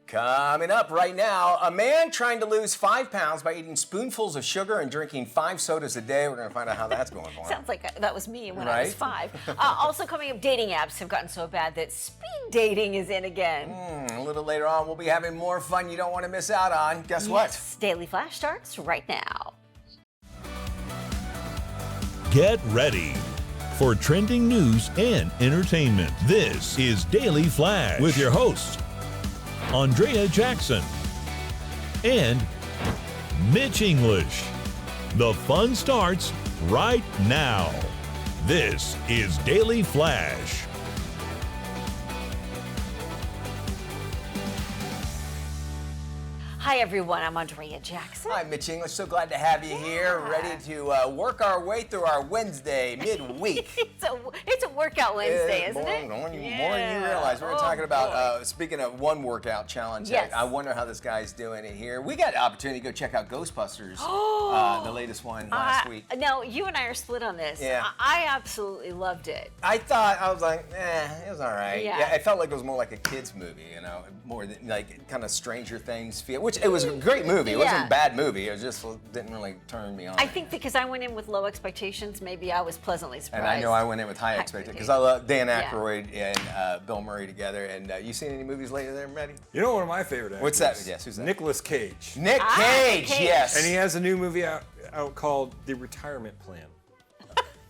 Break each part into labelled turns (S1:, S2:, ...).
S1: Coming up right now, a man trying to lose 5 pounds by eating spoonfuls of sugar and drinking 5 sodas a day. We're going to find out how that's going for him.
S2: Sounds like that was me when I was 5. Also coming up, dating apps have gotten so bad that speed dating is in again.
S1: A little later on, we'll be having more fun you don't want to miss out on. Guess what?
S2: Daily Flash starts right now.
S3: Get ready for trending news and entertainment. This is Daily Flash with your hosts, Andrea Jackson and Mitch English. The fun starts right now. This is Daily Flash.
S2: Hi everyone, I'm Andrea Jackson.
S1: Hi, Mitch English. So glad to have you here, ready to work our way through our Wednesday midweek.
S2: It's a workout Wednesday, isn't it?
S1: More than you realize. We're talking about, speaking of one workout challenge,
S2: yes.
S1: I wonder how this guy's doing it here. We got an opportunity to go check out Ghostbusters, the latest one last week.
S2: Now, you and I are split on this.
S1: Yeah.
S2: I absolutely loved it.
S1: I was like, it was all right.
S2: Yeah.
S1: It felt like it was more like a kid's movie, more than like kind of Stranger Things feel, which it was a great movie. It wasn't a bad movie. It just didn't really turn me on.
S2: I think because I went in with low expectations, maybe I was pleasantly surprised.
S1: And I know I went in with high expectations because I love Dan Aykroyd and Bill Murray together. And you seen any movies lately there, Maddie?
S4: You know one of my favorite actors?
S1: What's that? Yes, who's that?
S4: Nicolas Cage.
S1: Nick Cage, yes.
S4: And he has a new movie out called The Retirement Plan.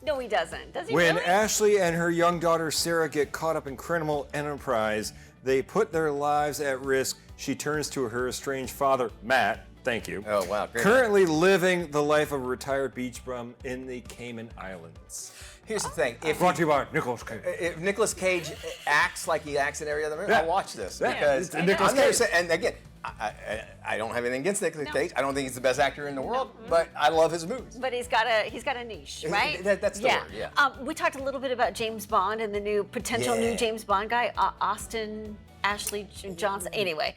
S2: No, he doesn't. Does he
S4: When
S2: really?
S4: Ashley and her young daughter Sarah get caught up in criminal enterprise, they put their lives at risk. She turns to her estranged father, Matt. Thank you.
S1: Oh, wow. Great.
S4: Currently living the life of a retired beach bum in the Cayman Islands.
S1: Here's the thing.
S4: Brought to you by Nicolas Cage.
S1: If Nicolas Cage acts like he acts in every other movie, I'll watch this.
S4: Yeah,
S1: Because
S4: it's Nicolas
S1: I'm never
S4: Cage.
S1: saying, and again, I don't have anything against Nicolas Cage. I don't think he's the best actor in the world, but I love his movies.
S2: But he's got a niche, right?
S1: That's the word, yeah.
S2: We talked a little bit about James Bond and the new potential new James Bond guy, Austin Ashley Johnson. Anyway,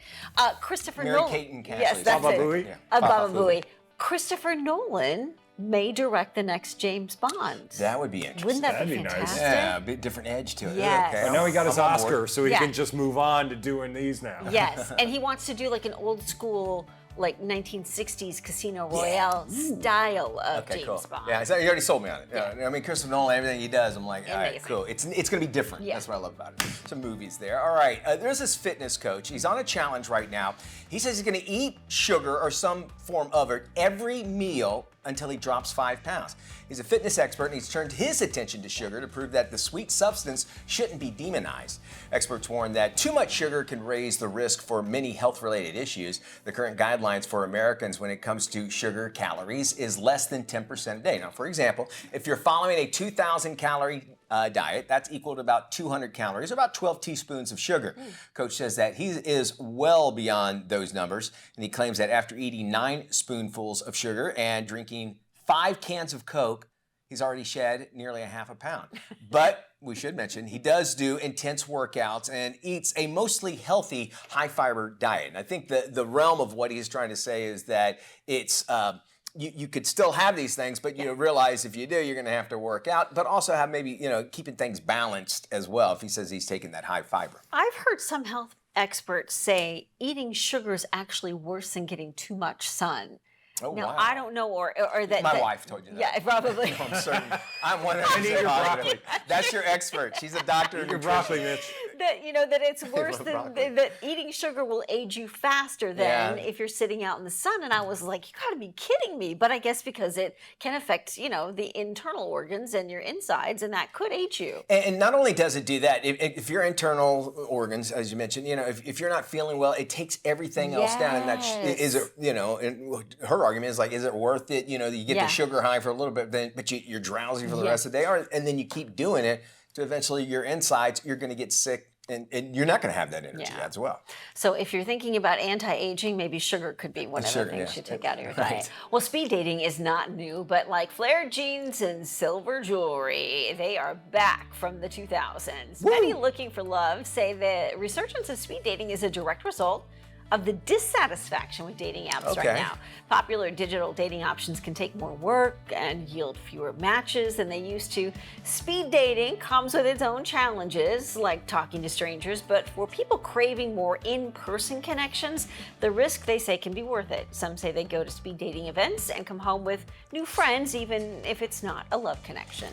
S2: Christopher
S1: Mary
S2: Nolan.
S1: Kate and Cassie.
S2: Yes, that's
S4: Baba
S2: it.
S4: Booey?
S1: Yeah.
S2: Baba Booey. Christopher Nolan may direct the next James Bond.
S1: That would be interesting.
S2: Wouldn't that
S4: That'd
S2: be
S4: be nice.
S2: fantastic?
S1: Yeah, a bit different edge to it.
S2: Yes.
S1: Okay.
S4: But now he got his
S1: I'm on board.
S4: Oscar, so he
S2: Yeah.
S4: can just move on to doing these now.
S2: Yes, and he wants to do like an old school, like 1960s Casino Royale style of James Bond.
S1: Yeah, you already sold me on it. Yeah. I mean, Christopher Nolan, everything he does, I'm like, all right,
S2: Amazing.
S1: cool. It's going to be different.
S2: Yeah.
S1: That's what I love about it. Some movies there. All right, there's this fitness coach. He's on a challenge right now. He says he's going to eat sugar or some form of it every meal until he drops 5 pounds. He's a fitness expert and he's turned his attention to sugar to prove that the sweet substance shouldn't be demonized. Experts warn that too much sugar can raise the risk for many health-related issues. The current guidelines for Americans when it comes to sugar calories is less than 10% a day. Now, for example, if you're following a 2,000 calorie diet, that's equal to about 200 calories, or about 12 teaspoons of sugar. Coach says that he is well beyond those numbers, and he claims that after eating 9 spoonfuls of sugar and drinking 5 cans of Coke, he's already shed nearly a half a pound. But we should mention, he does do intense workouts and eats a mostly healthy, high-fiber diet. And I think the realm of what he's trying to say is that it's you could still have these things, but you realize if you do, you're going to have to work out, but also have maybe, keeping things balanced as well if he says he's taking that high fiber.
S2: I've heard some health experts say eating sugar is actually worse than getting too much sun.
S1: Oh,
S2: now,
S1: wow.
S2: I don't know, or that...
S1: My wife told you that.
S2: Yeah, probably.
S1: I'm certain. I'm 100%
S4: your broccoli.
S1: That's your expert. She's a doctor of
S4: Your
S1: nutrition.
S4: broccoli, Mitch.
S2: that it's worse than
S1: broccoli.
S2: that eating sugar will age you faster than
S1: Yeah.
S2: if you're sitting out in the sun. And I was like, you gotta be kidding me. But I guess because it can affect, the internal organs and your insides, and that could age you.
S1: And not only does it do that, if your internal organs, as you mentioned, if you're not feeling well, it takes everything else down. And that is it, and her argument is like, is it worth it? You get the sugar high for a little bit, but you're drowsy for the rest of the day, and then you keep doing it to eventually your insides, you're going to get sick. And you're not going to have that energy as well.
S2: So if you're thinking about anti-aging, maybe sugar could be one of the things you take out of your diet. Well, speed dating is not new, but like flared jeans and silver jewelry, they are back from the 2000s. Many looking for love say the resurgence of speed dating is a direct result of the dissatisfaction with dating apps right now. Popular digital dating options can take more work and yield fewer matches than they used to. Speed dating comes with its own challenges, like talking to strangers, but for people craving more in-person connections, the risk, they say, can be worth it. Some say they go to speed dating events and come home with new friends, even if it's not a love connection.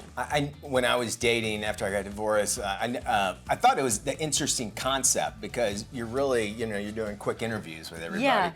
S1: When I was dating after I got divorced, I thought it was the interesting concept because you're really, you're doing quick interviews with everybody.
S2: Yeah.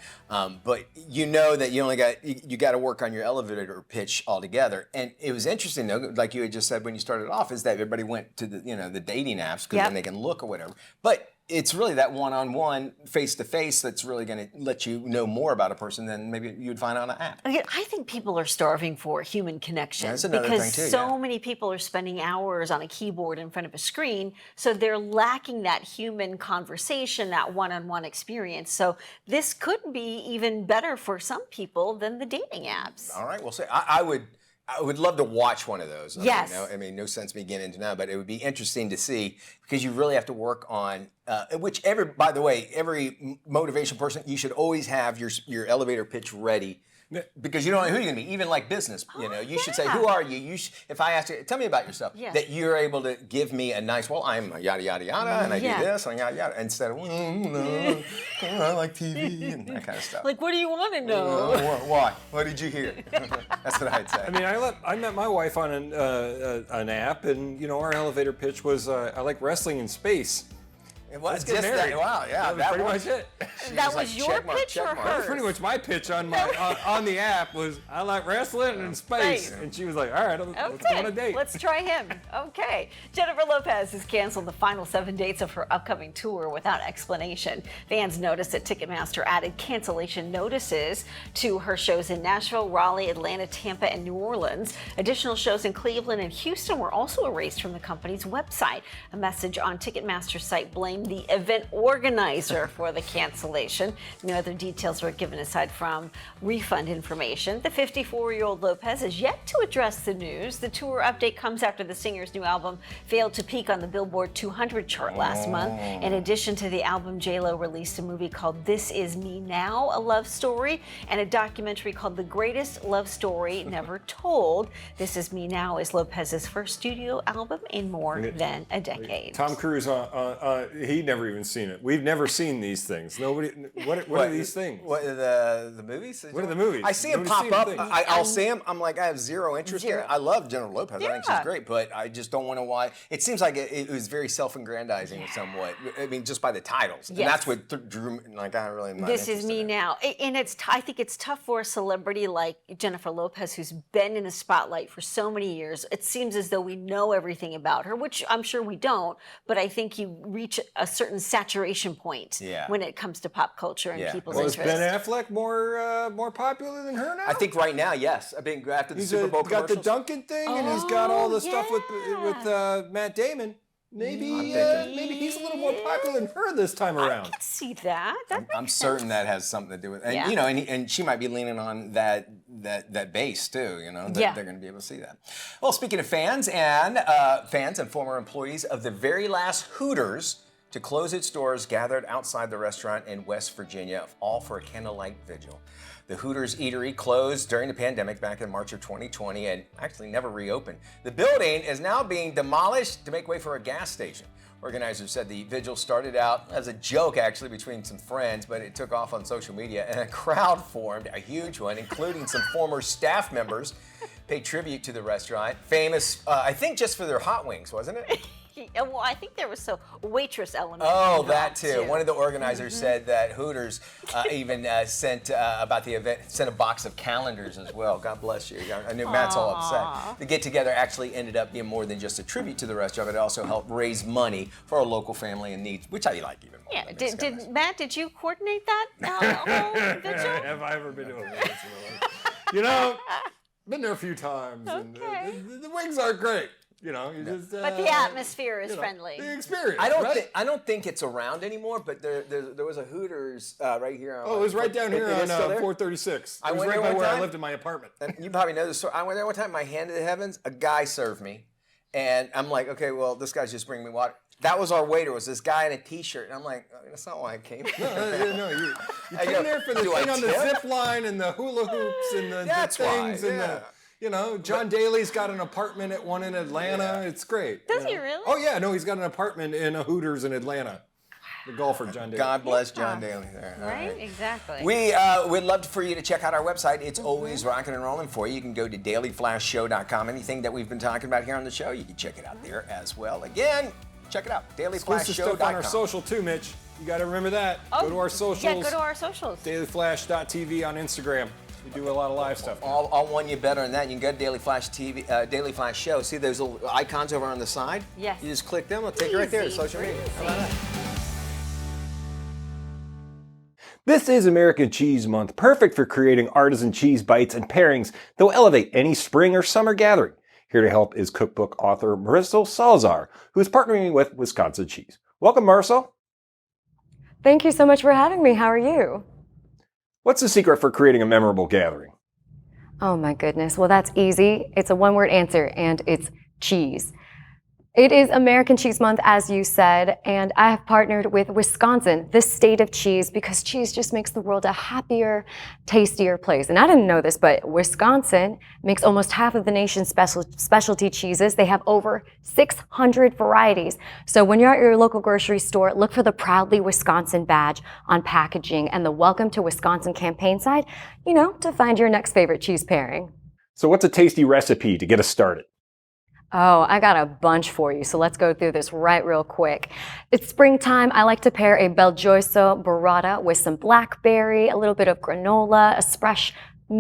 S1: But you know that you got to work on your elevator pitch altogether. And it was interesting though, like you had just said when you started off, is that everybody went to the dating apps because then they can look or whatever. But it's really that one-on-one, face-to-face that's really going to let you know more about a person than maybe you'd find on an app.
S2: I think people are starving for human connection
S1: that's another
S2: because
S1: thing too,
S2: so many people are spending hours on a keyboard in front of a screen, so they're lacking that human conversation, that one-on-one experience. So this could be even better for some people than the dating apps.
S1: All right, we'll see. I would love to watch one of those.
S2: Yes.
S1: I mean, no sense me getting into now, but it would be interesting to see because you really have to work on, by the way, every motivation person, you should always have your elevator pitch ready. Because you don't know who you're going to be, even like business. You should say, who are you? If I ask you, tell me about yourself, that you're able to give me a nice, well, I'm yada, yada, yada, and I do this, and yada, yada, instead of, I like TV, and that kind of stuff.
S2: Like, what do you want to know?
S1: Why? What did you hear? That's what I'd say.
S4: I mean, I met my wife on an app, and, our elevator pitch was, I like wrestling in space.
S1: It was just that. Wow, yeah,
S4: that was pretty much it.
S2: That was your pitch or hers?
S4: That was pretty much my pitch on the app was I like wrestling in space. And she was like, all right, let's go on a date.
S2: Let's try him. Okay. Jennifer Lopez has canceled the final 7 dates of her upcoming tour without explanation. Fans noticed that Ticketmaster added cancellation notices to her shows in Nashville, Raleigh, Atlanta, Tampa, and New Orleans. Additional shows in Cleveland and Houston were also erased from the company's website. A message on Ticketmaster's site blamed the event organizer for the cancellation. No other details were given aside from refund information. The 54-year-old Lopez has yet to address the news. The tour update comes after the singer's new album failed to peak on the Billboard 200 chart last month. In addition to the album, J-Lo released a movie called This Is Me Now, a love story, and a documentary called The Greatest Love Story Never Told. This Is Me Now is Lopez's first studio album in more than a decade.
S4: Tom Cruise, he'd never even seen it. We've never seen these things. Nobody. What are these things?
S1: What the movies?
S4: What are the movies?
S1: I see them pop up. I'll see them. I'm like, I have zero interest in it. I love Jennifer Lopez. I think she's great, but I just don't want to why. It seems like it was very self-aggrandizing somewhat. I mean, just by the titles, and that's what drew. Like, I really.
S2: This Is Me Now, and I think it's tough for a celebrity like Jennifer Lopez, who's been in the spotlight for so many years. It seems as though we know everything about her, which I'm sure we don't. But I think you reach a certain saturation point when it comes to pop culture and people's interests.
S4: Is Ben Affleck more popular than her now?
S1: I think right now, yes. I think after the Super Bowl commercials.
S4: He's got the Dunkin' thing, and he's got all the stuff with Matt Damon. Maybe he's a little more popular than her this time around.
S2: I can see that.
S1: I'm certain that has something to do with it. And, and she might be leaning on that base too, they're going to be able to see that. Well, speaking of fans and former employees of the very last Hooters to close its doors gathered outside the restaurant in West Virginia, all for a candlelight vigil. The Hooters Eatery closed during the pandemic back in March of 2020 and actually never reopened. The building is now being demolished to make way for a gas station. Organizers said the vigil started out as a joke, actually, between some friends, but it took off on social media and a crowd formed, a huge one, including some former staff members, paid tribute to the restaurant. Famous, I think just for their hot wings, wasn't it?
S2: Well, I think there was a waitress element.
S1: Oh, that too. One of the organizers said that Hooters even sent about the event, sent a box of calendars as well. God bless you. I knew Matt's all upset. The get-together actually ended up being more than just a tribute to the restaurant, but it also helped raise money for a local family in need, which I like even more.
S2: Yeah. Matt, did you coordinate that vigil?
S4: Have I ever been to a vigil? Been there a few times, and the wings aren't great.
S2: But the atmosphere is friendly.
S4: The experience.
S1: I don't think it's around anymore. But there was a Hooters right here.
S4: It was right down here on 436. It was right by where I lived in my apartment.
S1: And you probably know this story. I went there one time. My hand to the heavens. A guy served me, and I'm like, okay, well, this guy's just bringing me water. That was our waiter, was this guy in a t-shirt. And I'm like, that's not why I came.
S4: No, you came there for the thing on the zip line and the hula hoops and the things and the, John Daly's got an apartment at one in Atlanta. It's great.
S2: Does he really?
S4: Oh yeah, no, he's got an apartment in a Hooters in Atlanta. The golfer, John Daly.
S1: God bless John Daly there.
S2: Right? Exactly.
S1: We would love for you to check out our website. It's always rocking and rolling for you. You can go to dailyflashshow.com. Anything that we've been talking about here on the show, you can check it out there as well. Again, check it out.
S4: Exclusive stuff on our social too, Mitch. You got to remember that. Go to our socials.
S2: Yeah, go to our socials.
S4: Dailyflash.tv on Instagram. We do a lot of live stuff.
S1: I'll want you better than that. You can go to Daily Flash TV, Daily Flash Show. See those little icons over on the side?
S2: Yes.
S1: You just click them. It'll take you right there to social media. How about that?
S4: This is American Cheese Month, perfect for creating artisan cheese bites and pairings that will elevate any spring or summer gathering. Here to help is cookbook author Marisol Salazar, who is partnering with Wisconsin Cheese. Welcome, Marisol.
S5: Thank you so much for having me. How are you?
S4: What's the secret for creating a memorable gathering?
S5: Oh my goodness. Well, that's easy. It's a one-word answer, and it's cheese. It is American Cheese Month, as you said, and I have partnered with Wisconsin, the state of cheese, because cheese just makes the world a happier, tastier place. And I didn't know this, but Wisconsin makes almost half of the nation's specialty cheeses. They have over 600 varieties. So when you're at your local grocery store, look for the Proudly Wisconsin badge on packaging and the Welcome to Wisconsin campaign side, to find your next favorite cheese pairing.
S4: So what's a tasty recipe to get us started?
S5: Oh, I got a bunch for you, so let's go through this real quick. It's springtime. I like to pair a Belgioso burrata with some blackberry, a little bit of granola, a fresh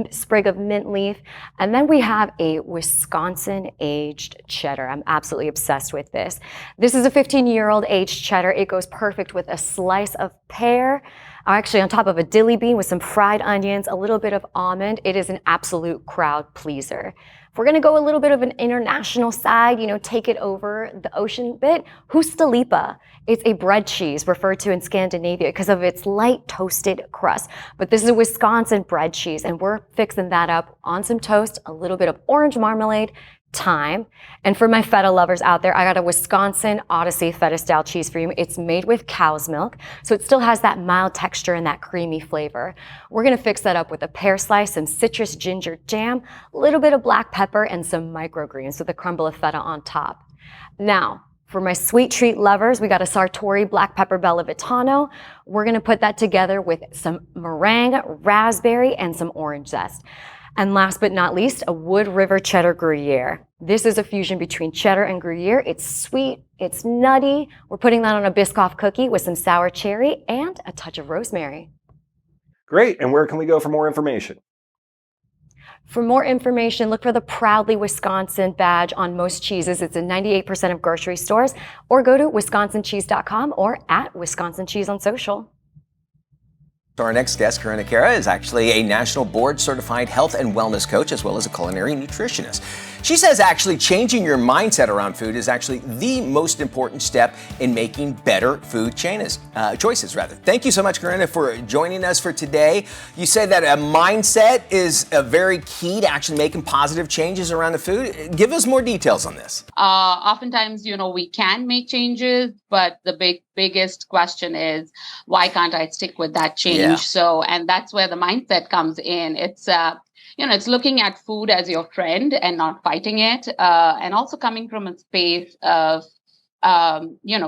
S5: sprig of mint leaf, and then we have a Wisconsin-aged cheddar. I'm absolutely obsessed with this. This is a 15-year-old aged cheddar. It goes perfect with a slice of pear, actually on top of a dilly bean with some fried onions, a little bit of almond. It is an absolute crowd pleaser. If we're going to go a little bit of an international side, take it over the ocean bit, Hustalipa. It's a bread cheese referred to in Scandinavia because of its light toasted crust. But this is a Wisconsin bread cheese, and we're fixing that up on some toast, a little bit of orange marmalade, thyme. And for my feta lovers out there, I got a Wisconsin Odyssey feta style cheese for you. It's made with cow's milk, so it still has that mild texture and that creamy flavor. We're gonna fix that up with a pear slice, some citrus ginger jam, a little bit of black pepper, and some microgreens with a crumble of feta on top. Now, for my sweet treat lovers, we got a Sartori black pepper Bella Vitano. We're gonna put that together with some meringue, raspberry, and some orange zest. And last but not least, a Wood River cheddar Gruyere. This is a fusion between cheddar and Gruyere. It's sweet, it's nutty. We're putting that on a Biscoff cookie with some sour cherry and a touch of rosemary.
S4: Great, and where can we go for more information?
S5: For more information, look for the Proudly Wisconsin badge on most cheeses. It's in 98% of grocery stores, or go to wisconsincheese.com or at Wisconsin Cheese on social.
S1: So our next guest, Khera, is actually a national board certified health and wellness coach as well as a culinary nutritionist. She says actually changing your mindset around food is actually the most important step in making better food choices. Thank you so much, Karuna, for joining us for today. You said that a mindset is a very key to actually making positive changes around the food. Give us more details on this.
S6: Oftentimes, we can make changes, but the biggest question is, why can't I stick with that change?
S1: Yeah.
S6: So, and that's where the mindset comes in. It's, it's looking at food as your friend and not fighting it. And also coming from a space of,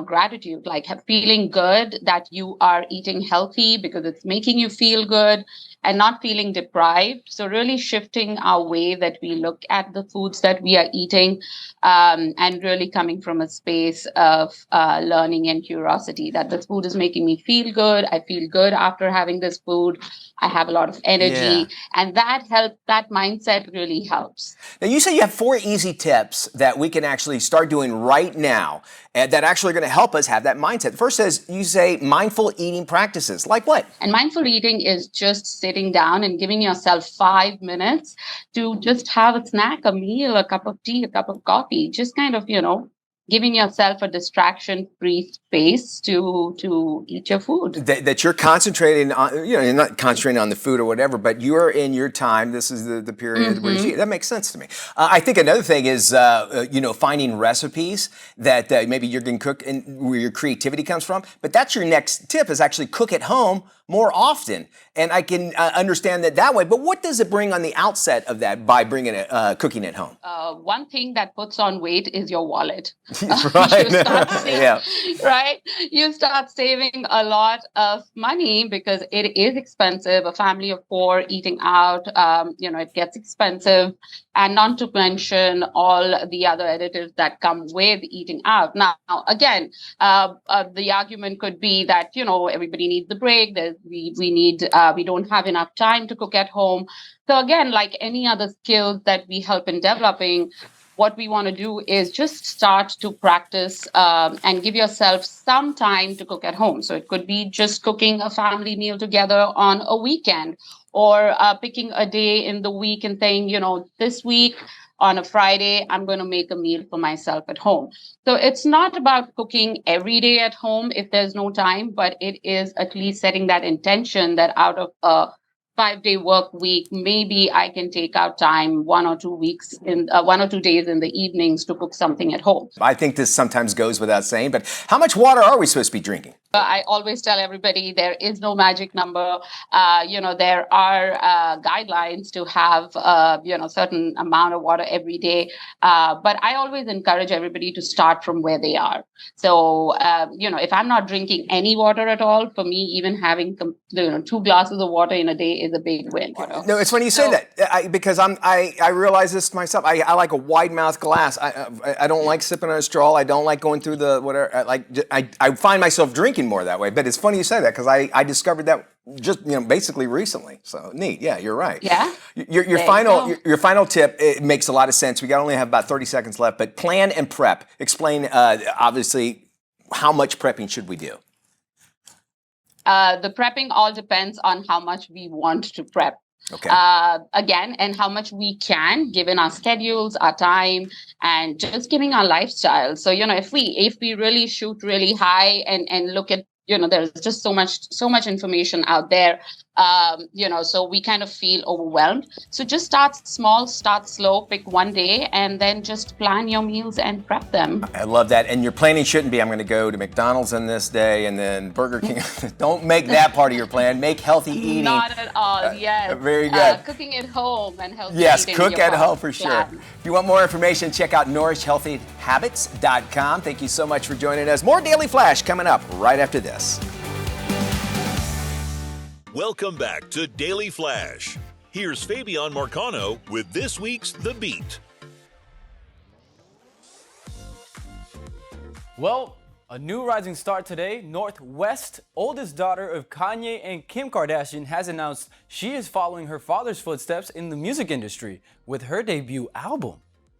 S6: gratitude, like feeling good that you are eating healthy because it's making you feel good and not feeling deprived. So really shifting our way that we look at the foods that we are eating, and really coming from a space of learning and curiosity that this food is making me feel good. I feel good after having this food. I have a lot of energy, and that mindset really helps.
S1: Now, you say you have 4 easy tips that we can actually start doing right now and that actually are going to help us have that mindset. The first is, you say mindful eating practices. Like what?
S6: And mindful eating is just sitting down and giving yourself 5 minutes to just have a snack, a meal, a cup of tea, a cup of coffee, just kind of, giving yourself a distraction-free space to eat your food.
S1: That you're concentrating on, you're not concentrating on the food or whatever, but you're in your time. This is the period where you eat. That makes sense to me. I think another thing is, finding recipes that maybe you're going to cook and where your creativity comes from. But that's your next tip, is actually cook at home more often. And I can understand that way. But what does it bring on the outset of that by bringing it, cooking at home?
S6: One thing that puts on weight is your wallet.
S1: Right.
S6: Right? You start saving a lot of money because it is expensive. A family of 4 eating out, it gets expensive. And not to mention all the other additives that come with eating out. Now, again, the argument could be that, everybody needs the break. We don't have enough time to cook at home. So again, like any other skills that we help in developing, what we want to do is just start to practice and give yourself some time to cook at home. So it could be just cooking a family meal together on a weekend, or picking a day in the week and saying, this week on a Friday, I'm going to make a meal for myself at home. So it's not about cooking every day at home if there's no time, but it is at least setting that intention that out of a 5-day work week, maybe I can take out time 1 or 2 weeks in 1 or 2 days in the evenings to cook something at home.
S1: I think this sometimes goes without saying, but how much water are we supposed to be drinking?
S6: I always tell everybody there is no magic number. There are guidelines to have, certain amount of water every day. But I always encourage everybody to start from where they are. So, if I'm not drinking any water at all, for me, even having 2 glasses of water in a day is a big win.
S1: No, it's funny you say that, because I realize this myself. I like a wide mouth glass. I don't like sipping on a straw. I don't like going through the whatever. I find myself drinking more that way. But it's funny you say that, because I discovered that just basically recently. So neat. Yeah, you're right.
S6: Yeah.
S1: Your final tip, it makes a lot of sense. We only have about 30 seconds left. But plan and prep. Explain obviously how much prepping should we do?
S6: The prepping all depends on how much we want to prep.
S1: Okay.
S6: Again, and how much we can, given our schedules, our time, and just giving our lifestyle. So, if we really shoot really high and look at, there's just so much information out there, so we kind of feel overwhelmed. So just start small, start slow, pick one day, and then just plan your meals and prep them.
S1: I love that. And your planning shouldn't be, I'm going to go to McDonald's on this day and then Burger King. Don't make that part of your plan. Make healthy eating.
S6: Not at all, yes.
S1: Very good.
S6: Cooking at home and healthy
S1: yes,
S6: eating.
S1: Yes, cook at home for
S6: plan.
S1: sure. If you want more information, check out nourishhealthyhabits.com. Thank you so much for joining us. More Daily Flash coming up right after this.
S3: Welcome back to Daily Flash. Here's Fabian Marcano with this week's The Beat.
S7: Well, a new rising star today. North West, oldest daughter of Kanye and Kim Kardashian, has announced she is following her father's footsteps in the music industry with her debut album.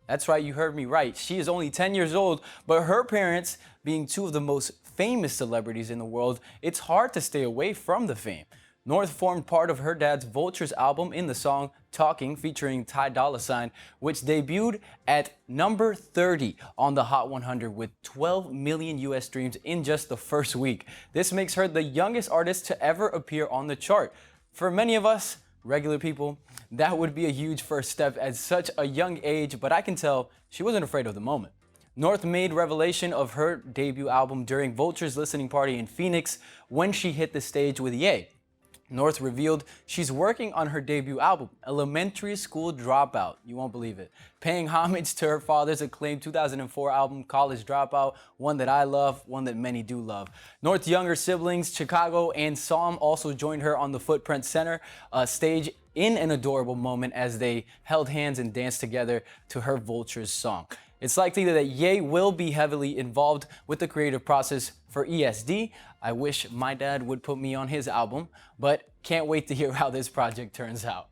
S7: That's right, you heard me right. She is only 10 years old, but her parents, being 2 of the most famous celebrities in the world, it's hard to stay away from the fame. North formed part of her dad's Vultures album in the song Talking, featuring Ty Dolla $ign, which debuted at number 30 on the Hot 100 with 12 million US streams in just the first week. This makes her the youngest artist to ever appear on the chart. For many of us, regular people, that would be a huge first step at such a young age, but I can tell she wasn't afraid of the moment. North made revelation of her debut album during Vulture's listening party in Phoenix when she hit the stage with Ye. North revealed she's working on her debut album, Elementary School Dropout. You won't believe it. Paying homage to her father's acclaimed 2004 album, College Dropout, one that I love, one that many do love. North's younger siblings, Chicago and Psalm, also joined her on the Footprint Center stage in an adorable moment as they held hands and danced together to her Vultures song. It's likely that Ye will be heavily involved with the creative process for ESD. I wish my dad would put me on his album, but can't wait to hear how this project turns out.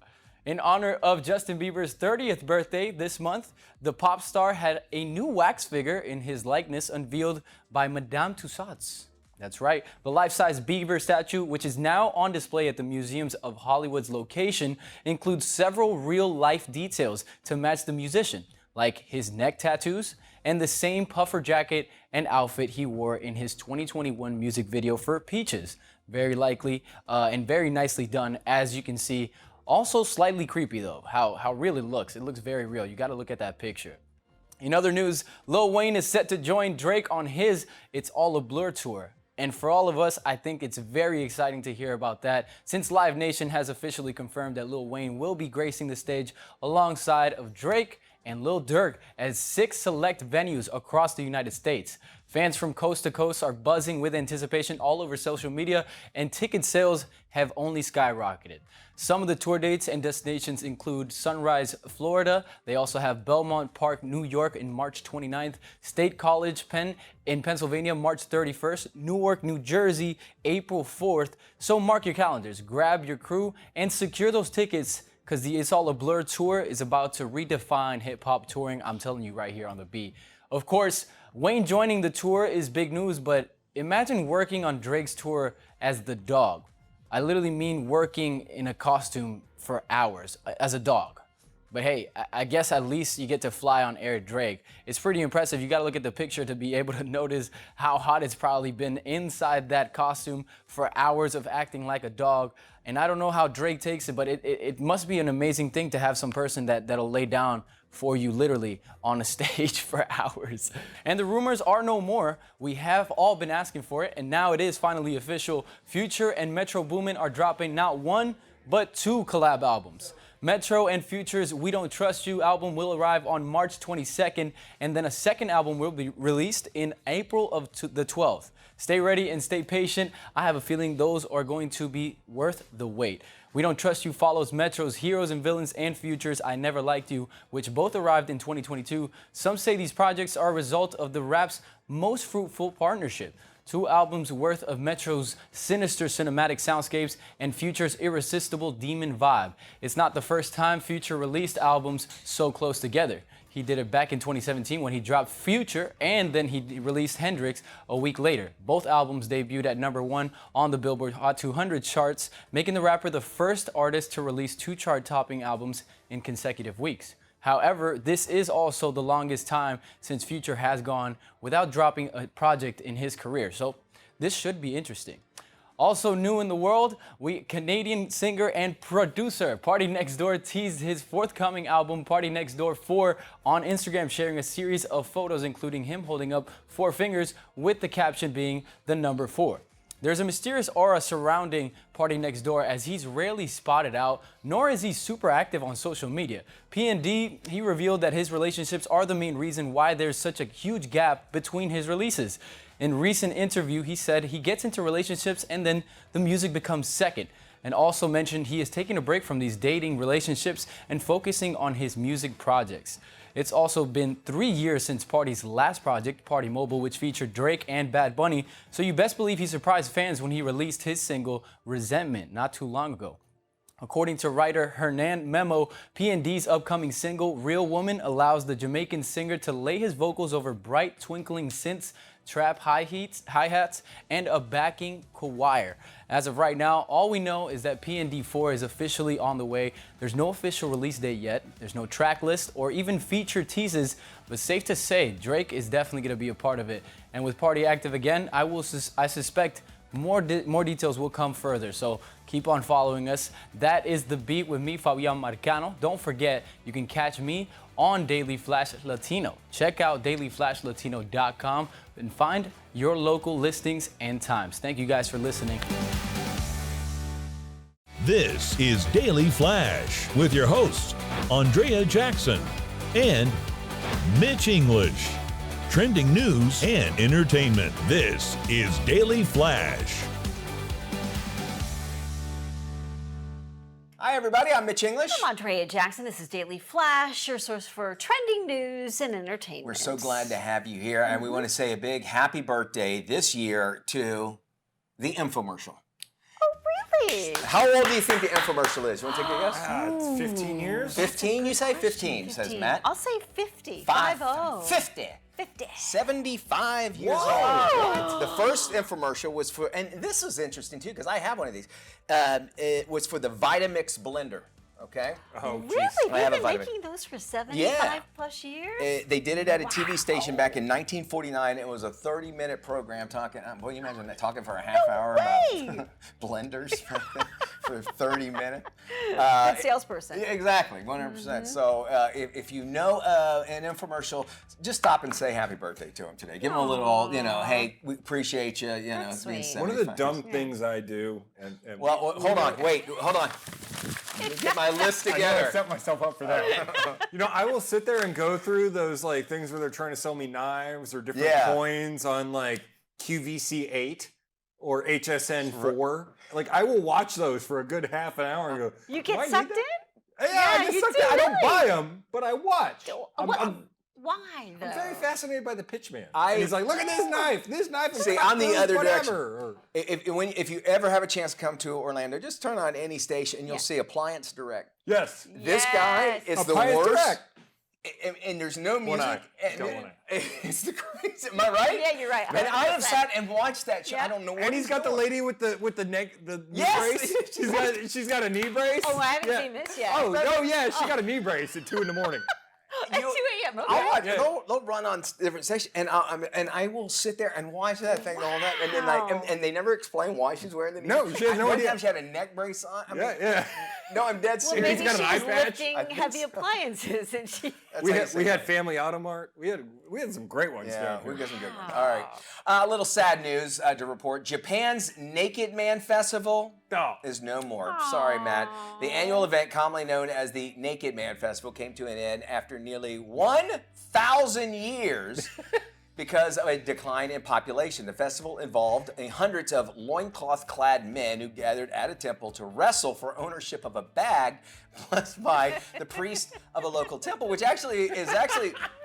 S7: In honor of Justin Bieber's 30th birthday this month, the pop star had a new wax figure in his likeness unveiled by Madame Tussauds. That's right, the life-size Bieber statue, which is now on display at the museums of Hollywood's location, includes several real-life details to match the musician, like his neck tattoos and the same puffer jacket and outfit he wore in his 2021 music video for Peaches. Very likely and very nicely done, as you can see. Also slightly creepy though, how real it looks. It looks very real. You gotta look at that picture. In other news, Lil Wayne is set to join Drake on his It's All a Blur tour. And for all of us, I think it's very exciting to hear about that, since Live Nation has officially confirmed that Lil Wayne will be gracing the stage alongside of Drake and Lil Durk at 6 select venues across the United States. Fans from coast to coast are buzzing with anticipation all over social media, and ticket sales have only skyrocketed. Some of the tour dates and destinations include Sunrise, Florida. They also have Belmont Park, New York in March 29th, State College Penn in Pennsylvania, March 31st, Newark, New Jersey, April 4th. So mark your calendars, grab your crew, and secure those tickets, because the It's All a Blur tour is about to redefine hip-hop touring. I'm telling you right here on The Beat. Of course, Wayne joining the tour is big news, but imagine working on Drake's tour as the dog. I literally mean working in a costume for hours as a dog. But hey, I guess at least you get to fly on air Drake. It's pretty impressive. You gotta look at the picture to be able to notice how hot it's probably been inside that costume for hours of acting like a dog. And I don't know how Drake takes it, but it must be an amazing thing to have some person that'll lay down for you literally on a stage for hours. And the rumors are no more. We have all been asking for it, and now it is finally official. Future and Metro Boomin are dropping not one, but 2 collab albums. Metro and Future's We Don't Trust You album will arrive on March 22nd, and then a second album will be released in April of the 12th. Stay ready and stay patient. I have a feeling those are going to be worth the wait. We Don't Trust You follows Metro's Heroes and Villains and Future's I Never Liked You, which both arrived in 2022. Some say these projects are a result of the rap's most fruitful partnership. 2 albums worth of Metro's sinister cinematic soundscapes and Future's irresistible demon vibe. It's not the first time Future released albums so close together. He did it back in 2017 when he dropped Future, and then he released Hendrix a week later. Both albums debuted at #1 on the Billboard Hot 200 charts, making the rapper the first artist to release 2 chart-topping albums in consecutive weeks. However, this is also the longest time since Future has gone without dropping a project in his career, so this should be interesting. Also new in the world, Canadian singer and producer Party Next Door teased his forthcoming album Party Next Door 4 on Instagram, sharing a series of photos including him holding up 4 fingers with the caption being the number 4. There's a mysterious aura surrounding Party Next Door, as he's rarely spotted out, nor is he super active on social media. P&D, he revealed that his relationships are the main reason why there's such a huge gap between his releases. In a recent interview, he said he gets into relationships and then the music becomes second, and also mentioned he is taking a break from these dating relationships and focusing on his music projects. It's also been 3 years since Party's last project, Party Mobile, which featured Drake and Bad Bunny, so you best believe he surprised fans when he released his single Resentment not too long ago. According to writer Hernan Memo, P&D's upcoming single, Real Woman, allows the Jamaican singer to lay his vocals over bright, twinkling synths, trap hi-hats, and a backing choir. As of right now, all we know is that P&D 4 is officially on the way. There's no official release date yet, there's no track list or even feature teases, but safe to say, Drake is definitely going to be a part of it. And with Party active again, I suspect more details will come further, so keep on following us. That is The Beat with me, Fabian Marcano. Don't forget, you can catch me on Daily Flash Latino. Check out dailyflashlatino.com and find your local listings and times. Thank you guys for listening.
S3: This is Daily Flash with your hosts, Andrea Jackson and Mitch English. Trending news and entertainment. This is Daily Flash.
S1: Hi, everybody. I'm Mitch English.
S2: I'm Andrea Jackson. This is Daily Flash, your source for trending news and entertainment.
S1: We're so glad to have you here, and we want to say a big happy birthday this year to the infomercial.
S2: Oh, really?
S1: How old do you think the infomercial is? You want to take a guess?
S4: It's 15 years.
S1: 15, you say? 15, says Matt.
S2: I'll say 50.
S1: 50.
S2: 50.
S1: 75 years old. The first infomercial was for, and this was interesting too, because I have one of these. It was for the Vitamix blender. Okay.
S4: Oh,
S2: Really?
S1: I have
S2: They've
S1: a
S2: been
S1: vitamin.
S2: making those for 75 plus years?
S1: They did it at a TV station back in 1949. It was a 30-minute program talking. Boy, you imagine that talking for a half hour about blenders for 30 minutes.
S2: Good salesperson.
S1: Yeah, exactly, 100%. So if you know an infomercial, just stop and say happy birthday to him today. Give him a little, hey, we appreciate you.
S2: That's
S1: being
S2: sweet.
S4: One of the
S1: 75.
S4: dumb things I do,
S1: Well, hold on, hold on. Let me get my list
S4: I know I
S1: together.
S4: set myself up for that. I will sit there and go through those like things where they're trying to sell me knives or different coins on like QVC8 or HSN4. Like I will watch those for a good half an hour and go.
S2: You
S4: "Do I
S2: get
S4: need
S2: sucked
S4: that?"
S2: in?
S4: Yeah, I get
S2: you
S4: sucked
S2: do,
S4: in. I don't
S2: really?
S4: buy them, but I watch.
S2: Why, though?
S4: I'm very fascinated by the pitch man.
S1: I-
S4: And he's like, look at this knife. This knife is
S1: See, I'm the other direction.
S4: whatever.
S1: If you ever have a chance to come to Orlando, just turn on any station and you'll see Appliance Direct.
S4: Yes.
S1: This guy is the
S4: Appliance
S1: worst.
S4: Direct.
S1: And there's no music.
S4: One eye.
S1: And
S4: Got one
S1: it's the crazy. Am I right?
S2: Yeah, you're right.
S1: And I have
S2: 100%.
S1: sat and watched that show.
S2: Yeah.
S1: I don't know what
S4: And he's got the
S1: doing.
S4: lady with the neck, the knee
S1: Yes!
S4: brace. She's got a knee brace.
S2: Oh, I haven't seen this yet.
S4: Oh yeah, she got a knee brace at 2 a.m.
S2: At 2 a.m. Okay.
S1: I'll watch.
S4: Yeah.
S1: They'll run on different stations, and I will sit there and watch that thing all that, and then and they never explain why she's wearing the knee.
S4: No, she has no
S1: One
S4: idea.
S1: time she had a neck brace on. I mean,
S4: Yeah.
S1: No, I'm dead
S2: Well,
S1: serious.
S2: maybe
S4: got an eye
S2: she's
S4: patch?
S2: lifting
S1: I think
S2: heavy
S1: so.
S2: appliances, and she.
S1: That's
S4: We
S1: how you
S4: had
S1: say
S4: we
S1: it.
S4: had Family Automart. We had some great ones.
S1: Yeah,
S4: down
S1: we
S4: here.
S1: got some good ones. All right. A little sad news to report. Japan's Naked Man Festival
S4: Oh.
S1: is no more. Sorry, Matt. The annual event, commonly known as the Naked Man Festival, came to an end after nearly 1,000 years because of a decline in population. The festival involved hundreds of loincloth-clad men who gathered at a temple to wrestle for ownership of a bag blessed by the priest of a local temple, which is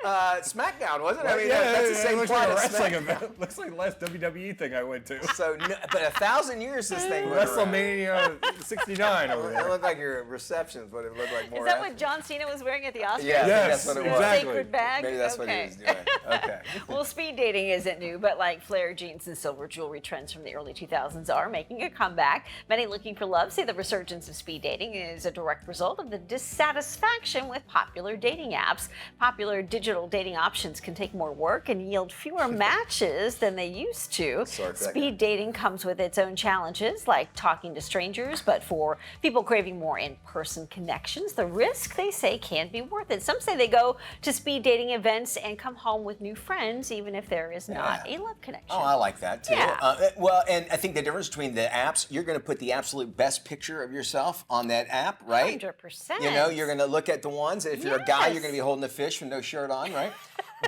S1: SmackDown, wasn't it? I mean, that's the
S4: it
S1: same
S4: looks
S1: plot
S4: like a
S1: as
S4: wrestling
S1: SmackDown.
S4: event. Looks like the last WWE thing I went to.
S1: So, but 1,000 years this thing went around.
S4: WrestleMania 69 over
S1: It
S4: there.
S1: looked like your receptions, but it looked like more.
S2: Is that
S1: after.
S2: what John Cena was wearing at the Oscars?
S1: Yeah, I think
S4: Yes,
S1: that's what it
S2: The
S1: was.
S4: exactly.
S2: sacred bag?
S1: Maybe that's what he was doing. Okay.
S2: Well, speed dating isn't new, but like flare jeans and silver jewelry trends from the early 2000s are making a comeback. Many looking for love say the resurgence of speed dating is a direct result of the dissatisfaction with popular dating apps. Popular digital dating options can take more work and yield fewer matches than they used to.
S1: Sorry for that
S2: Speed dating comes with its own challenges, like talking to strangers, but for people craving more in-person connections, the risk, they say, can be worth it. Some say they go to speed dating events and come home with new friends, even if there is not a love connection.
S1: Oh, I like that too.
S2: Yeah.
S1: Well, and I think the difference between the apps, you're going to put the absolute best picture of yourself on that app, right?
S2: 100%.
S1: You know, you're going to look at the ones. If you're a guy, you're
S2: Yes.
S1: going to be holding a fish with no shirt on, right?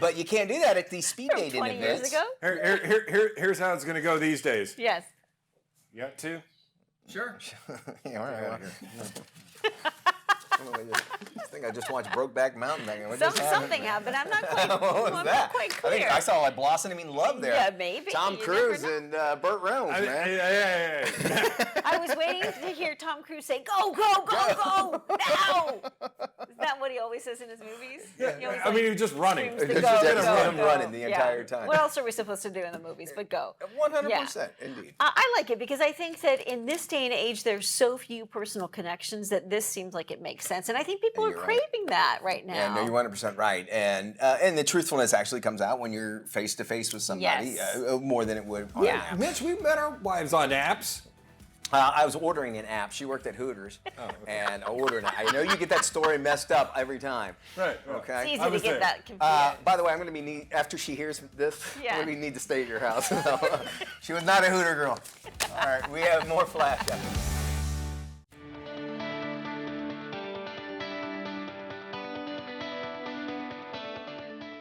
S1: But you can't do that at these speed
S2: From
S1: dating
S2: 20
S1: events.
S2: years ago?
S4: Here's how it's going to go these days.
S2: Yes.
S4: You got two?
S1: Sure. Yeah, all right. I think I just watched Brokeback Mountain. What just happened?
S2: Something happened. I'm not quite,
S1: What was
S2: I'm
S1: that?
S2: not quite
S1: I think
S2: clear.
S1: I saw like blossoming love there.
S2: Yeah, maybe.
S1: Tom
S2: You
S1: Cruise
S2: never
S1: and Burt Reynolds, man.
S4: Yeah.
S2: I was waiting to hear Tom Cruise say, "Go, go, go, go, now!" Is that what he always says in his movies? He always,
S4: I mean, he was just running.
S2: screams to
S1: It's
S2: go,
S1: just
S2: go,
S1: him
S2: go.
S1: running the entire time.
S2: What else are we supposed to do in the movies but go?
S1: 100%, indeed.
S2: I like it because I think that in this day and age, there's so few personal connections that this seems like it makes sense. And I think people are
S1: You're right.
S2: craving that right now.
S1: Yeah, no, you're 100% right, and the truthfulness actually comes out when you're face to face with somebody
S2: Yes.
S1: more than it would on an app.
S4: Mitch, we met our wives on apps.
S1: I was ordering an app. She worked at Hooters, and I ordered it. I know you get that story messed up every time.
S4: Right.
S1: Okay.
S2: It's easy
S4: I
S2: to
S4: was
S2: get
S4: there.
S2: that confused.
S1: By the way, I'm going to be after she hears this.
S2: Yeah.
S1: I'm going to need to stay at your house. She was not a Hooter girl. All right, we have more flash.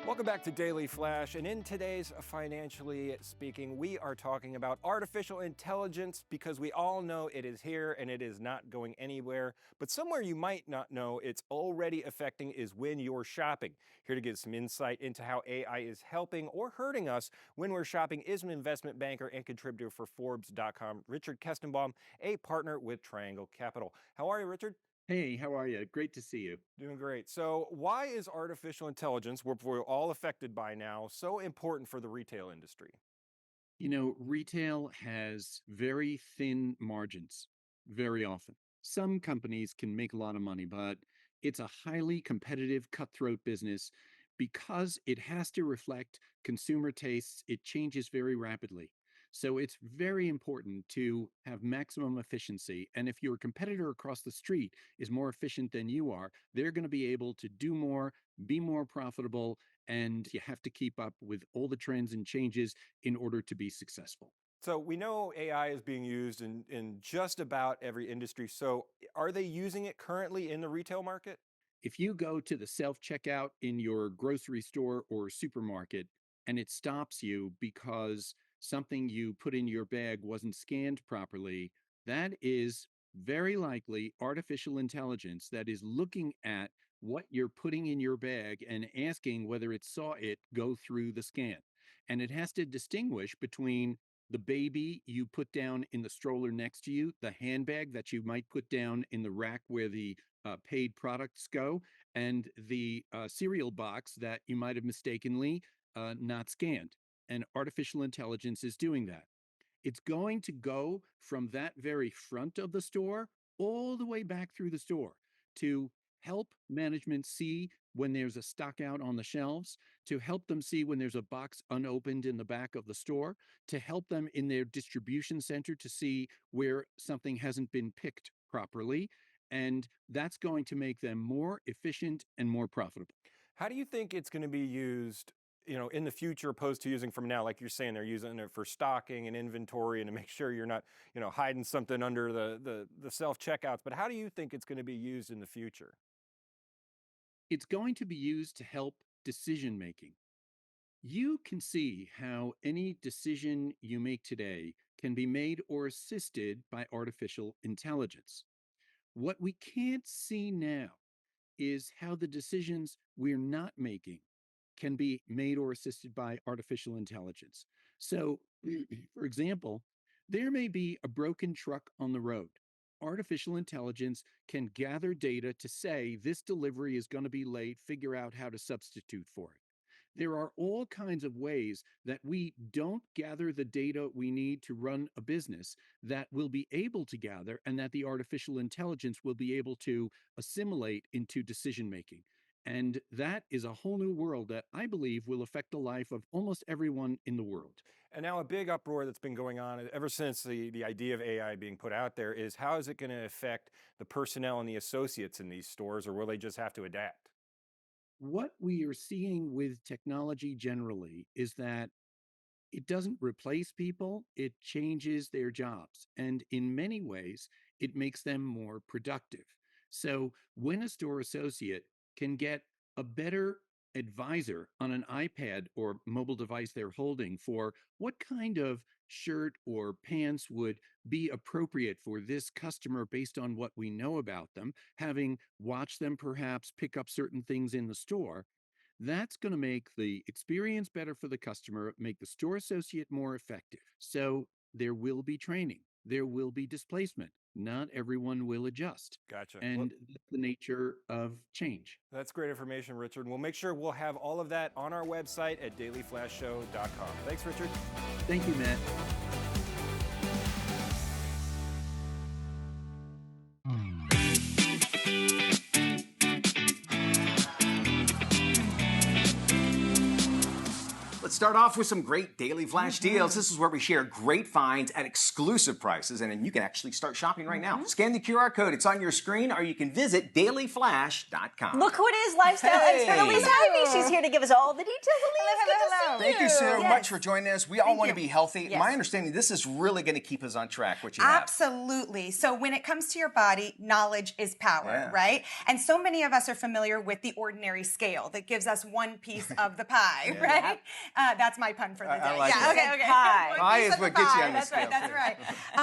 S4: Welcome back to Daily Flash, and in today's Financially Speaking, we are talking about artificial intelligence because we all know it is here and it is not going anywhere. But somewhere you might not know it's already affecting is when you're shopping. Here to give some insight into how AI is helping or hurting us when we're shopping is an investment banker and contributor for Forbes.com, Richard Kestenbaum, a partner with Triangle Capital. How are you, Richard?
S8: Hey, how are you? Great to see you.
S4: Doing great. So why is artificial intelligence, which we're all affected by now, so important for the retail industry?
S8: You know, retail has very thin margins very often. some companies can make a lot of money, but it's a highly competitive, cutthroat business because it has to reflect consumer tastes. It changes very rapidly. So it's very important to have maximum efficiency. And if your competitor across the street is more efficient than you are, they're going to be able to do more, be more profitable, and you have to keep up with all the trends and changes in order to be successful.
S4: So we know AI is being used in just about every industry. So are they using it currently in the retail market?
S8: If you go to the self-checkout in your grocery store or supermarket and it stops you because something you put in your bag wasn't scanned properly, that is very likely artificial intelligence that is looking at what you're putting in your bag and asking whether it saw it go through the scan. And it has to distinguish between the baby you put down in the stroller next to you, the handbag that you might put down in the rack where the paid products go, and the cereal box that you might have mistakenly not scanned. And artificial intelligence is doing that. It's going to go from that very front of the store all the way back through the store to help management see when there's a stock out on the shelves, to help them see when there's a box unopened in the back of the store, to help them in their distribution center to see where something hasn't been picked properly. And that's going to make them more efficient and more profitable.
S4: How do you think it's going to be used, in the future opposed to using from now? Like you're saying, they're using it for stocking and inventory and to make sure you're not, hiding something under the self-checkouts. But how do you think it's going to be used in the future?
S8: It's going to be used to help decision making. You can see how any decision you make today can be made or assisted by artificial intelligence. What we can't see now is how the decisions we're not making can be made or assisted by artificial intelligence. So, for example, there may be a broken truck on the road. Artificial intelligence can gather data to say this delivery is going to be late, figure out how to substitute for it. There are all kinds of ways that we don't gather the data we need to run a business that we'll be able to gather and that the artificial intelligence will be able to assimilate into decision making. And that is a whole new world that I believe will affect the life of almost everyone in the world.
S4: And now a big uproar that's been going on ever since the idea of AI being put out there is, how is it going to affect the personnel and the associates in these stores, or will they just have to adapt?
S8: What we are seeing with technology generally is that it doesn't replace people, it changes their jobs. And in many ways, it makes them more productive. So when a store associate can get a better advisor on an iPad or mobile device they're holding for what kind of shirt or pants would be appropriate for this customer based on what we know about them, having watched them perhaps pick up certain things in the store, that's going to make the experience better for the customer, make the store associate more effective. So there will be training, there will be displacement. Not everyone will adjust.
S4: Gotcha.
S8: And that's the nature of change.
S4: That's great information, Richard. We'll make sure we'll have all of that on our website at dailyflashshow.com. Thanks, Richard.
S8: Thank you, Matt.
S1: Let's start off with some great Daily Flash deals. This is where we share great finds at exclusive prices, and then you can actually start shopping right now. Scan the QR code. It's on your screen, or you can visit dailyflash.com.
S2: Look who it is, lifestyle expert Elise Ivy. She's here to give us all the details. Elise, good to see you.
S1: Thank you so much for joining us. We all want to be healthy. My understanding, this is really going to keep us on track, what you have.
S9: Absolutely. So when it comes to your body, knowledge is power, right? And so many of us are familiar with the ordinary scale that gives us one piece of the pie, right? That's my pun for the day.
S1: I like it.
S9: Okay.
S1: Pie is what gets you on the scale.
S9: That's right.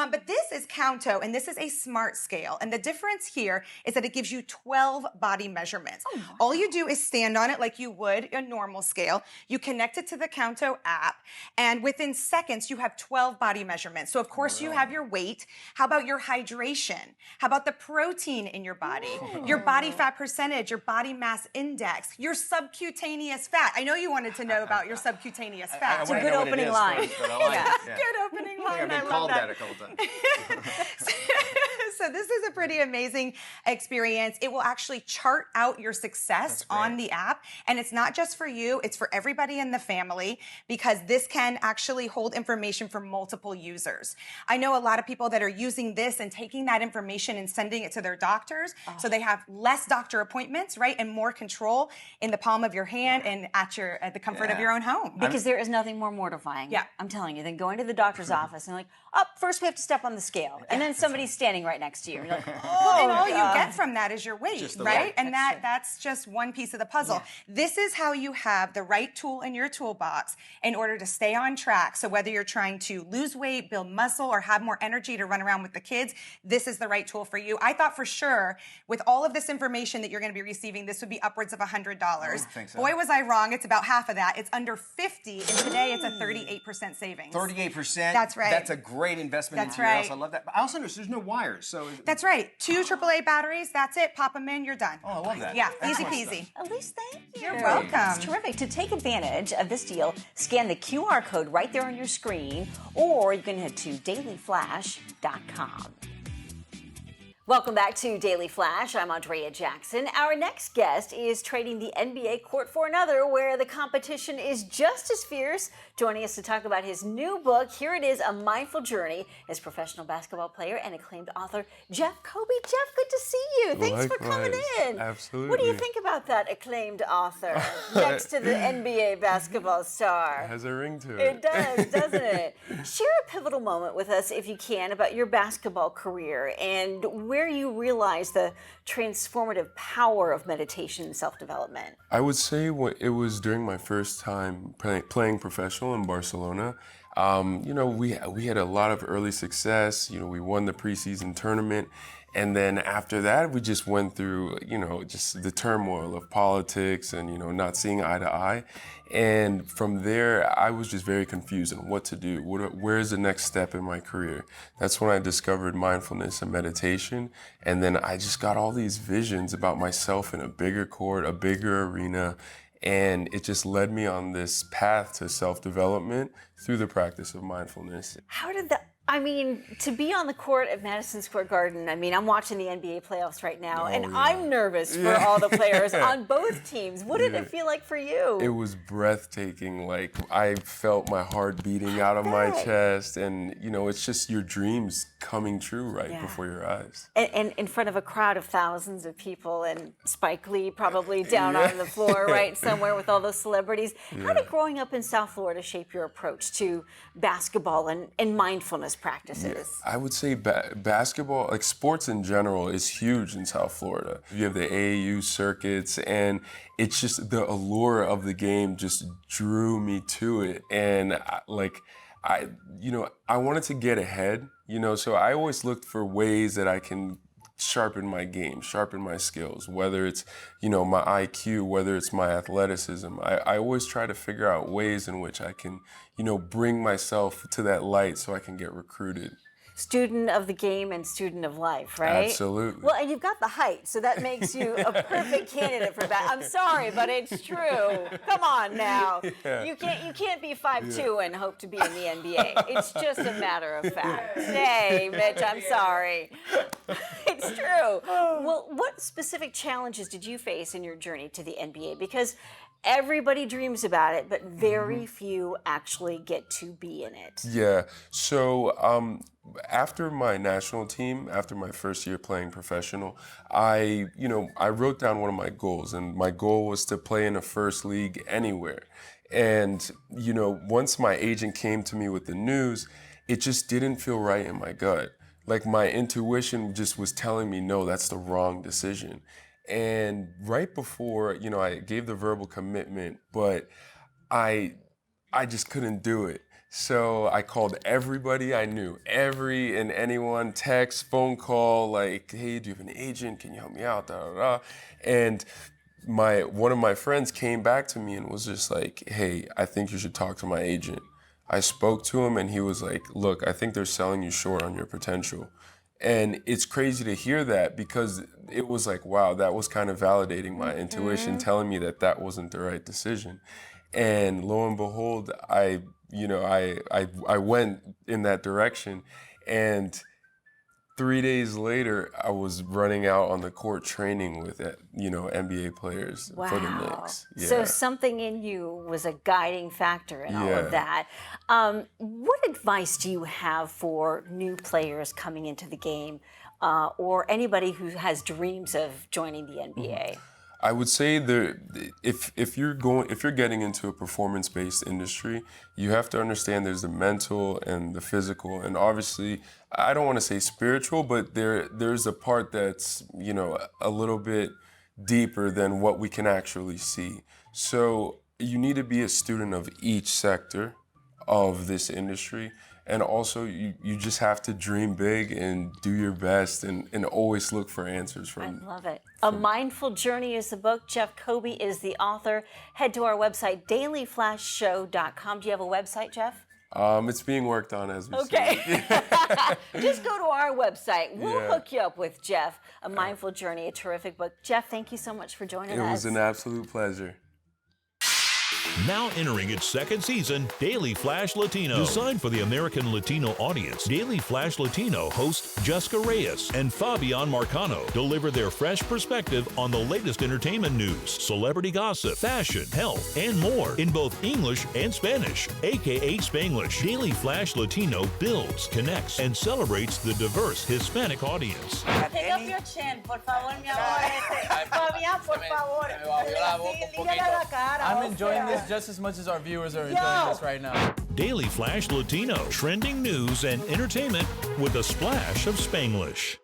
S9: But this is Counto, and this is a smart scale. And the difference here is that it gives you 12 body measurements. All you do is stand on it like you would a normal scale. You connect it to the Counto app, and within seconds, you have 12 body measurements. So, of course, you have your weight. How about your hydration? How about the protein in your body? Your body fat percentage, your body mass index, your subcutaneous fat. I know you wanted to know about your subcutaneous fat.
S2: It's a good opening line.
S1: First, but I like it.
S9: Good opening line.
S1: I've been called that a couple times.
S9: So So this is a pretty amazing experience. It will actually chart out your success on the app. And it's not just for you, it's for everybody in the family, because this can actually hold information for multiple users. I know a lot of people that are using this and taking that information and sending it to their doctors, so they have less doctor appointments, right? And more control in the palm of your hand and at the comfort of your own home.
S2: Because there is nothing more mortifying, I'm telling you, than going to the doctor's office and like, first we have to step on the scale. And then somebody's standing right next to you. And you're like,
S9: and all you get from that is your weight, right? And that's just one piece of the puzzle. This is how you have the right tool in your toolbox in order to stay on track. So whether you're trying to lose weight, build muscle, or have more energy to run around with the kids, this is the right tool for you. I thought for sure with all of this information that you're going to be receiving, this would be upwards of $100. Boy, was I wrong. It's about half of that. It's under 50, and today it's a 38% savings.
S1: 38%?
S9: That's right.
S1: That's a great investment into your house. I love that. But I also noticed there's no wires. So
S9: that's right. 2 AAA batteries. That's it. Pop them in. You're done.
S1: Oh, I love that.
S9: Yeah, easy peasy.
S2: Elise, thank you.
S9: You're welcome.
S2: It's terrific. To take advantage of this deal, scan the QR code right there on your screen, or you can head to dailyflash.com. Welcome back to Daily Flash. I'm Andrea Jackson. Our next guest is trading the NBA court for another, where the competition is just as fierce. Joining us to talk about his new book, here it is, A Mindful Journey, is professional basketball player and acclaimed author Jeff Kobe. Jeff, good to see you. Thanks for coming in.
S10: Absolutely.
S2: What do you think about that acclaimed author next to the NBA basketball star?
S10: It has a ring to it.
S2: It does, doesn't it? Share a pivotal moment with us, if you can, about your basketball career and where you realize the transformative power of meditation and self-development.
S10: I would say it was during my first time playing professional in Barcelona. We had a lot of early success. We won the preseason tournament. And then after that, we just went through, just the turmoil of politics and, not seeing eye to eye. And from there, I was just very confused on what to do. Where's the next step in my career? That's when I discovered mindfulness and meditation. And then I just got all these visions about myself in a bigger court, a bigger arena. And it just led me on this path to self-development through the practice of mindfulness.
S2: How did that? To be on the court at Madison Square Garden, I'm watching the NBA playoffs right now, I'm nervous for all the players on both teams. What did it feel like for you?
S10: It was breathtaking. Like, I felt my heart beating out of my chest, and, it's just your dreams coming true before your eyes.
S2: And in front of a crowd of thousands of people, and Spike Lee probably down on the floor, right, somewhere with all those celebrities. How did growing up in South Florida shape your approach to basketball and mindfulness practices?
S10: I would say basketball, like sports in general, is huge in South Florida. You have the AAU circuits, and it's just the allure of the game just drew me to it. And I wanted to get ahead, so I always looked for ways that I can sharpen my game, sharpen my skills, whether it's, my IQ, whether it's my athleticism. I always try to figure out ways in which I can, bring myself to that light so I can get recruited.
S2: Student of the game and student of life, right?
S10: Absolutely.
S2: Well, and you've got the height, so that makes you a perfect candidate for that. I'm sorry, but it's true. Come on now. Yeah. You can't be 5'2" and hope to be in the NBA. It's just a matter of fact. Hey, Mitch, I'm sorry. It's true. Well, what specific challenges did you face in your journey to the NBA? Because everybody dreams about it, but very few actually get to be in it.
S10: Yeah. So after my national team, after my first year playing professional, I wrote down one of my goals, and my goal was to play in a first league anywhere. And, once my agent came to me with the news, it just didn't feel right in my gut. Like, my intuition just was telling me, no, that's the wrong decision. And right before, I gave the verbal commitment, but I just couldn't do it. So I called everybody I knew, every and anyone, text, phone call, like, hey, do you have an agent? Can you help me out? Da, da, da. And one of my friends came back to me and was just like, hey, I think you should talk to my agent. I spoke to him, and he was like, look, I think they're selling you short on your potential. And it's crazy to hear that, because it was like, wow, that was kind of validating my intuition, telling me that wasn't the right decision. And lo and behold, I went in that direction, and 3 days later, I was running out on the court training with, NBA players for the Knicks. Yeah.
S2: So something in you was a guiding factor in all of that. What advice do you have for new players coming into the game, or anybody who has dreams of joining the NBA?
S10: I would say if you're getting into a performance-based industry, you have to understand there's the mental and the physical, and obviously, I don't want to say spiritual, but there's a part that's a little bit deeper than what we can actually see. So you need to be a student of each sector of this industry. And also, you just have to dream big and do your best and always look for answers from.
S2: I love it. A Mindful Journey is the book. Jeff Kobe is the author. Head to our website, dailyflashshow.com. Do you have a website, Jeff?
S10: It's being worked on as we speak.
S2: Just go to our website. We'll hook you up with Jeff. A Mindful Journey, a terrific book. Jeff, thank you so much for joining us.
S10: It was an absolute pleasure.
S3: Now entering its second season, Daily Flash Latino. Designed for the American Latino audience, Daily Flash Latino hosts Jessica Reyes and Fabian Marcano deliver their fresh perspective on the latest entertainment news, celebrity gossip, fashion, health, and more in both English and Spanish, aka Spanglish. Daily Flash Latino builds, connects, and celebrates the diverse Hispanic audience.
S11: Pick up your chin, por favor, mi amor. Fabian, por favor.
S7: I'm enjoying this just as much as our viewers are enjoying this right now.
S3: Daily Flash Latino, trending news and entertainment with a splash of Spanglish.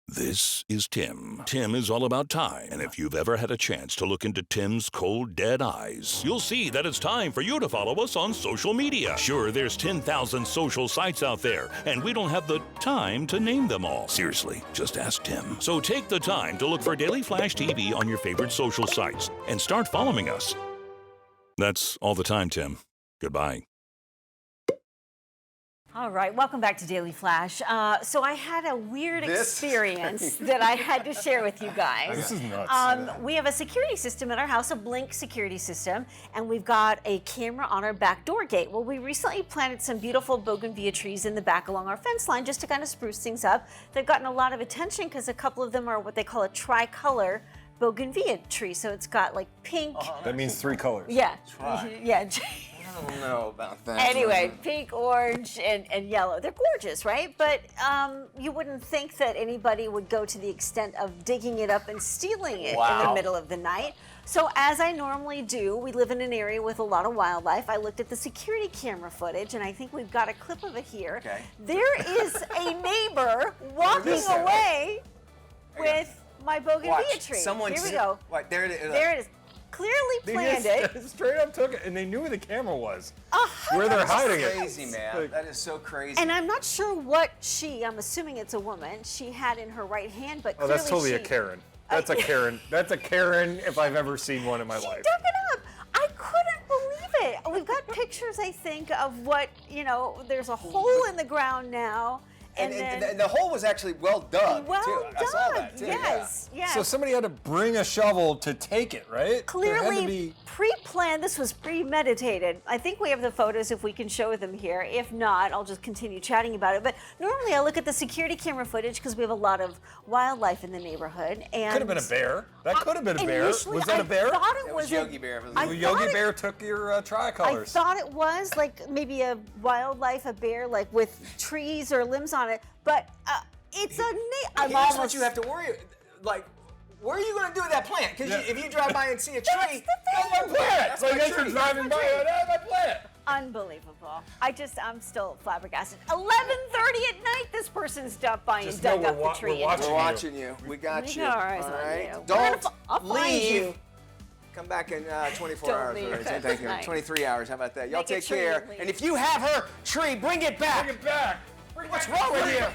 S3: This is Tim. Tim is all about time, and if you've ever had a chance to look into Tim's cold, dead eyes, you'll see that it's time for you to follow us on social media. Sure, there's 10,000 social sites out there, and we don't have the time to name them all. Seriously, just ask Tim. So take the time to look for Daily Flash TV on your favorite social sites, and start following us. That's all the time, Tim. Goodbye.
S2: All right, welcome back to Daily Flash. So I had a weird experience that I had to share with you guys.
S4: This is nuts.
S2: We have a security system at our house, a Blink security system, and we've got a camera on our back door gate. Well, we recently planted some beautiful bougainvillea trees in the back along our fence line just to kind of spruce things up. They've gotten a lot of attention because a couple of them are what they call a tricolor bougainvillea tree. So it's got like pink.
S4: That means 3 colors.
S2: Yeah. Yeah.
S1: I don't know about that.
S2: Anyway, pink, orange, and yellow. They're gorgeous, right? But you wouldn't think that anybody would go to the extent of digging it up and stealing it in the middle of the night. So as I normally do, we live in an area with a lot of wildlife. I looked at the security camera footage, and I think we've got a clip of it here.
S1: Okay.
S2: There is a neighbor walking away with my bougainvillea tree. Here we go.
S1: There it is.
S2: There it is. Clearly planned it.
S4: Straight up took it, and they knew where the camera was.
S2: Where
S4: they're hiding
S1: That's
S4: it.
S1: crazy, man. That is so crazy.
S2: And I'm not sure what I'm assuming it's a woman, she had in her right hand, but clearly
S4: that's totally a Karen. That's a Karen. That's a Karen if I've ever seen one in my life.
S2: She dug it up. I couldn't believe it. We've got pictures, I think, of what, there's a hole in the ground now.
S1: And the hole was actually well dug,
S2: well
S1: too.
S2: done.
S1: I saw that, too.
S2: Yes, yes.
S4: So somebody had to bring a shovel to take it, right?
S2: Clearly pre-planned. This was premeditated. I think we have the photos if we can show them here. If not, I'll just continue chatting about it. But normally I look at the security camera footage because we have a lot of wildlife in the neighborhood. And
S4: could have been a bear. That could have been a bear. Was that a bear?
S2: I thought it
S1: was Yogi Bear.
S4: Yogi Bear took your tricolors.
S2: I thought it was like maybe a wildlife, a bear, like with trees or limbs on it. But it's a.
S1: Here's what you have to worry. Like, where are you going to do with that plant? Because if you drive by and see a tree, that's my plant.
S4: That's my tree. Driving by, that's my plant.
S2: Unbelievable. I'm still flabbergasted. 11:30 at night, this person stopped by and dug up the tree.
S1: We're watching you. We got you.
S2: All right.
S1: Don't
S2: I'll find you.
S1: Come back in 24
S2: Don't
S1: hours.
S2: leave.
S1: Thank you. 23 hours. How about that? Y'all
S2: Make a
S1: take
S2: tree
S1: care.
S2: and leave.
S1: And if you have her tree, bring it back.
S4: Bring it back.
S1: What's wrong with you?